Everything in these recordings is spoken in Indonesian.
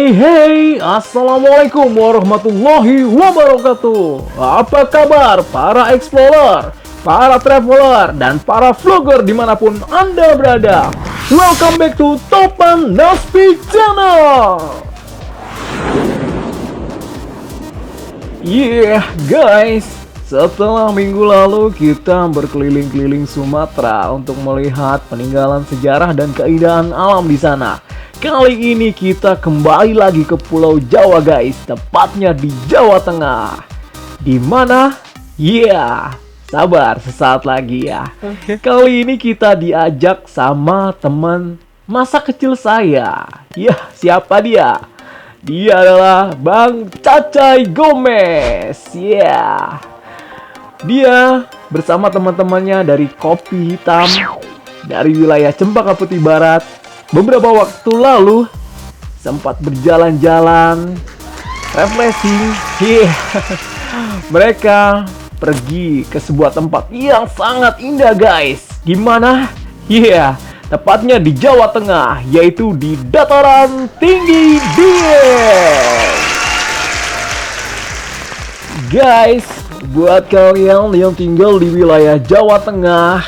Hey, assalamualaikum warahmatullahi wabarakatuh. Apa kabar para explorer, para traveler, dan para vlogger dimanapun Anda berada? Welcome back to Topan Naspi Channel. Yeah guys, setelah minggu lalu kita berkeliling-keliling Sumatera untuk melihat peninggalan sejarah dan keindahan alam di sana. Kali ini kita kembali lagi ke Pulau Jawa guys, tepatnya di Jawa Tengah. Di mana? Yeah, sabar sesaat lagi ya. Kali ini kita diajak sama teman masa kecil saya. Ya, siapa dia? Dia adalah Bang Cacai Gomez. Yeah. Dia bersama teman-temannya dari Kopi Hitam dari wilayah Cempaka Putih Barat. Beberapa waktu lalu sempat berjalan-jalan, refreshing. Mereka pergi ke sebuah tempat yang sangat indah guys. Di mana? Tepatnya di Jawa Tengah, yaitu di Dataran Tinggi Dieng. Guys, buat kalian yang tinggal di wilayah Jawa Tengah,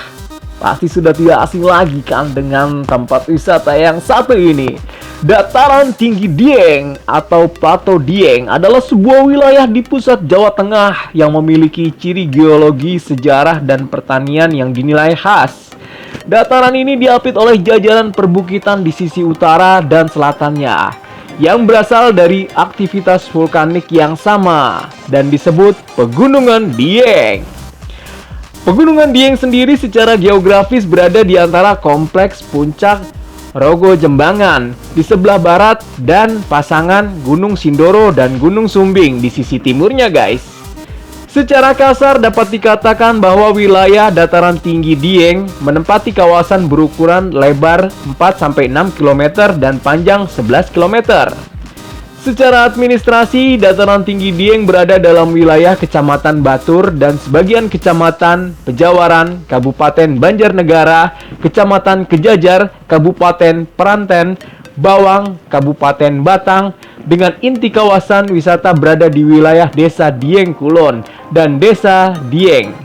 pasti sudah tidak asing lagi kan dengan tempat wisata yang satu ini. Dataran Tinggi Dieng atau Plato Dieng adalah sebuah wilayah di pusat Jawa Tengah yang memiliki ciri geologi, sejarah, dan pertanian yang dinilai khas. Dataran ini diapit oleh jajaran perbukitan di sisi utara dan selatannya yang berasal dari aktivitas vulkanik yang sama dan disebut Pegunungan Dieng. Pegunungan Dieng sendiri secara geografis berada di antara kompleks Puncak Rogo Jembangan di sebelah barat dan pasangan Gunung Sindoro dan Gunung Sumbing di sisi timurnya guys. Secara kasar dapat dikatakan bahwa wilayah Dataran Tinggi Dieng menempati kawasan berukuran lebar 4-6 km dan panjang 11 km. Secara administrasi, Dataran Tinggi Dieng berada dalam wilayah Kecamatan Batur dan sebagian Kecamatan Pejawaran, Kabupaten Banjarnegara, Kecamatan Kejajar, Kabupaten Peranten, Bawang, Kabupaten Batang, dengan inti kawasan wisata berada di wilayah Desa Dieng Kulon dan Desa Dieng.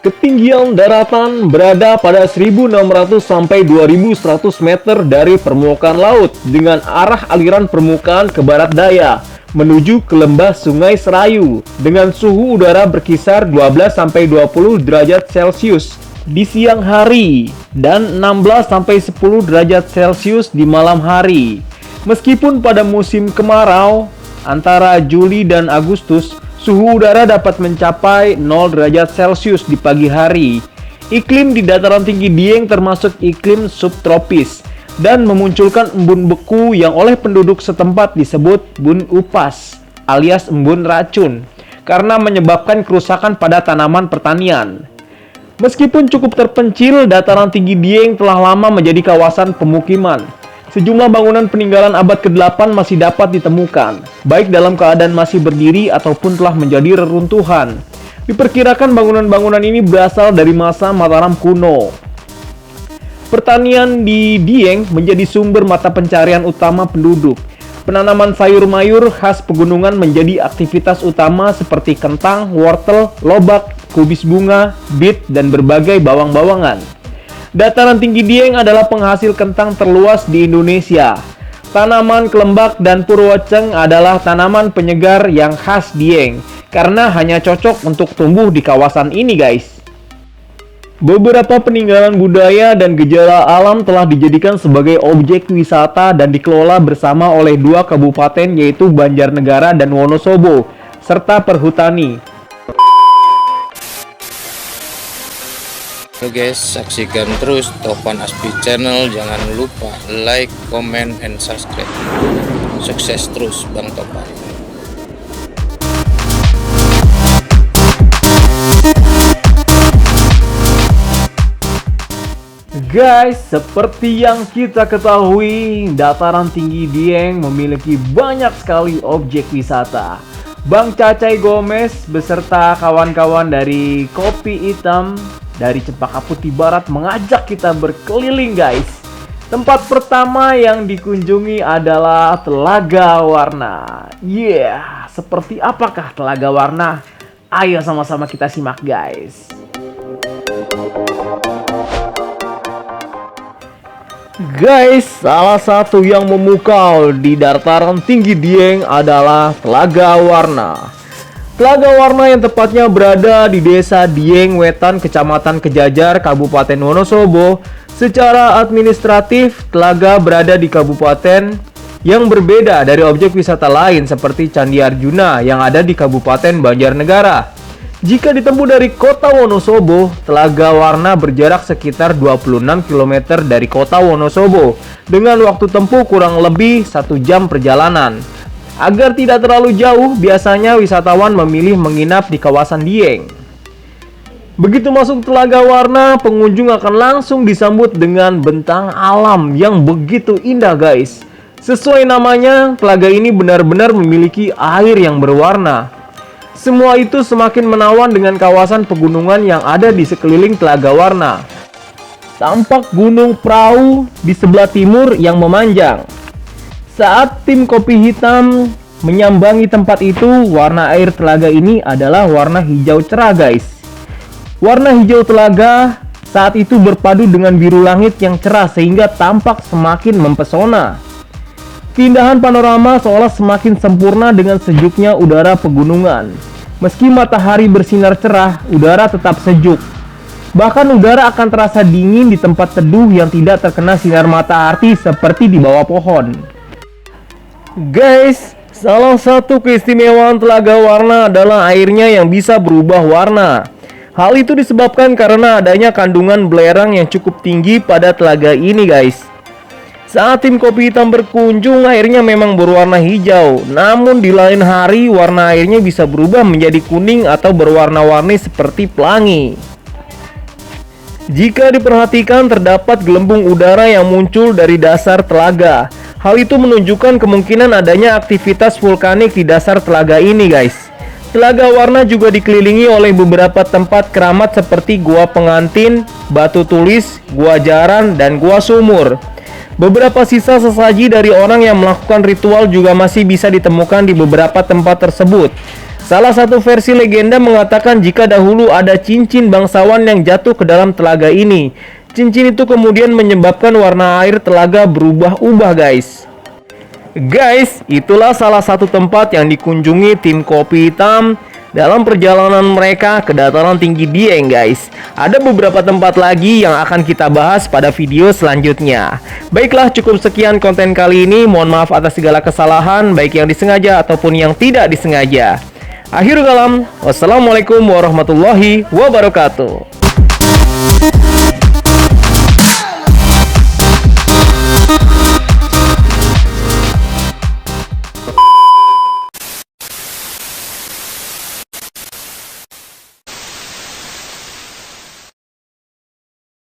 Ketinggian daratan berada pada 1.600 sampai 2.100 meter dari permukaan laut dengan arah aliran permukaan ke barat daya menuju ke lembah Sungai Serayu dengan suhu udara berkisar 12 sampai 20 derajat Celcius di siang hari dan 16 sampai 10 derajat Celcius di malam hari. Meskipun pada musim kemarau antara Juli dan Agustus suhu udara dapat mencapai 0 derajat Celcius di pagi hari. Iklim di Dataran Tinggi Dieng termasuk iklim subtropis dan memunculkan embun beku yang oleh penduduk setempat disebut bun upas alias embun racun karena menyebabkan kerusakan pada tanaman pertanian. Meskipun cukup terpencil, Dataran Tinggi Dieng telah lama menjadi kawasan pemukiman. Sejumlah bangunan peninggalan abad ke-8 masih dapat ditemukan, baik dalam keadaan masih berdiri ataupun telah menjadi reruntuhan. Diperkirakan bangunan-bangunan ini berasal dari masa Mataram kuno. Pertanian di Dieng menjadi sumber mata pencarian utama penduduk. Penanaman sayur mayur khas pegunungan menjadi aktivitas utama seperti kentang, wortel, lobak, kubis bunga, bit, dan berbagai bawang-bawangan. Dataran Tinggi Dieng adalah penghasil kentang terluas di Indonesia. Tanaman kelembak dan purwoceng adalah tanaman penyegar yang khas Dieng karena hanya cocok untuk tumbuh di kawasan ini guys. Beberapa peninggalan budaya dan gejala alam telah dijadikan sebagai objek wisata dan dikelola bersama oleh dua kabupaten yaitu Banjarnegara dan Wonosobo serta Perhutani. Halo guys, saksikan terus Topan Aspi Channel. Jangan lupa like, comment, and subscribe. Sukses terus Bang Topan. Guys, seperti yang kita ketahui, Dataran Tinggi Dieng memiliki banyak sekali objek wisata. Bang Cacai Gomez beserta kawan-kawan dari Kopi Hitam dari Cempaka Putih Barat mengajak kita berkeliling guys. Tempat pertama yang dikunjungi adalah Telaga Warna. Seperti apakah Telaga Warna? Ayo sama-sama kita simak guys. Guys, salah satu yang memukau di dataran tinggi Dieng adalah Telaga Warna. Telaga Warna yang tepatnya berada di Desa Dieng Wetan, Kecamatan Kejajar, Kabupaten Wonosobo. Secara administratif, Telaga berada di kabupaten yang berbeda dari objek wisata lain seperti Candi Arjuna yang ada di Kabupaten Banjarnegara. Jika ditempuh dari kota Wonosobo, Telaga Warna berjarak sekitar 26 km dari kota Wonosobo dengan waktu tempuh kurang lebih 1 jam perjalanan. Agar tidak terlalu jauh, biasanya wisatawan memilih menginap di kawasan Dieng. Begitu masuk Telaga Warna, pengunjung akan langsung disambut dengan bentang alam yang begitu indah guys. Sesuai namanya, telaga ini benar-benar memiliki air yang berwarna. Semua itu semakin menawan dengan kawasan pegunungan yang ada di sekeliling Telaga Warna. Tampak Gunung Prau di sebelah timur yang memanjang. Saat tim Kopi Hitam menyambangi tempat itu, warna air telaga ini adalah warna hijau cerah guys. Warna hijau telaga saat itu berpadu dengan biru langit yang cerah sehingga tampak semakin mempesona. Keindahan panorama seolah semakin sempurna dengan sejuknya udara pegunungan. Meski matahari bersinar cerah, udara tetap sejuk. Bahkan udara akan terasa dingin di tempat teduh yang tidak terkena sinar matahari seperti di bawah pohon. Guys, salah satu keistimewaan Telaga Warna adalah airnya yang bisa berubah warna. Hal itu disebabkan karena adanya kandungan belerang yang cukup tinggi pada telaga ini guys. Saat tim Kopi Hitam berkunjung, airnya memang berwarna hijau. Namun di lain hari, warna airnya bisa berubah menjadi kuning atau berwarna-warni seperti pelangi. Jika diperhatikan, terdapat gelembung udara yang muncul dari dasar telaga. Hal itu menunjukkan kemungkinan adanya aktivitas vulkanik di dasar telaga ini guys. Telaga Warna juga dikelilingi oleh beberapa tempat keramat seperti Gua Pengantin, Batu Tulis, Gua Jaran, dan Gua Sumur. Beberapa sisa sesaji dari orang yang melakukan ritual juga masih bisa ditemukan di beberapa tempat tersebut. Salah satu versi legenda mengatakan jika dahulu ada cincin bangsawan yang jatuh ke dalam telaga ini. Cincin itu kemudian menyebabkan warna air telaga berubah-ubah guys. Guys, itulah salah satu tempat yang dikunjungi tim Kopi Hitam dalam perjalanan mereka ke dataran tinggi Dieng guys. Ada beberapa tempat lagi yang akan kita bahas pada video selanjutnya. Baiklah, cukup sekian konten kali ini. Mohon maaf atas segala kesalahan, baik yang disengaja ataupun yang tidak disengaja. Akhirul kalam, wassalamualaikum warahmatullahi wabarakatuh.